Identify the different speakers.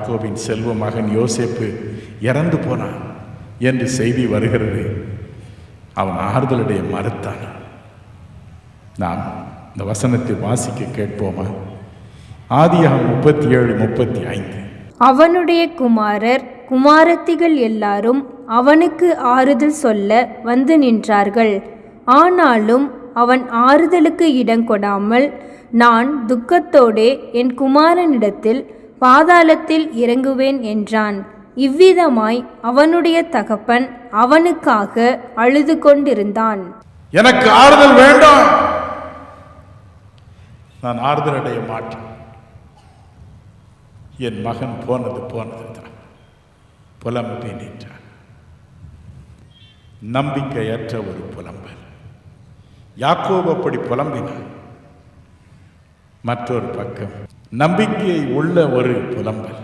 Speaker 1: யாக்கோபின் செல்வ மகன் யோசேப்பு இறந்து போனான் என்று செய்தி வருகிறது. அவன் ஆறுதலுடைய மறுத்தான். நாம் இந்த வசனத்தை வாசிக்க கேட்போமா? ஆதியாகமம் 37:35.
Speaker 2: அவனுடைய குமாரர் குமாரத்திகள் எல்லாரும் அவனுக்கு ஆறுதல் சொல்ல வந்து நின்றார்கள். ஆனாலும் அவன் ஆறுதலுக்கு இடங்கொடாமல், நான் துக்கத்தோடே என் குமாரனிடத்தில் பாதாளத்தில் இறங்குவேன் என்றான். இவ்விதமாய் அவனுடைய தகப்பன் அவனுக்காக அழுது கொண்டிருந்தான்.
Speaker 1: எனக்கு ஆறுதல் வேண்டாம், நான் ஆறுதல் அடைய மாட்டேன். என் மகன் போனது தான் புலம்பி நின்றான். நம்பிக்கையற்ற ஒரு புலம்பல். யாக்கோபு அப்படி புலம்பினான். மற்றொரு பக்கம் நம்பிக்கை உள்ள ஒரு புலம்பல்.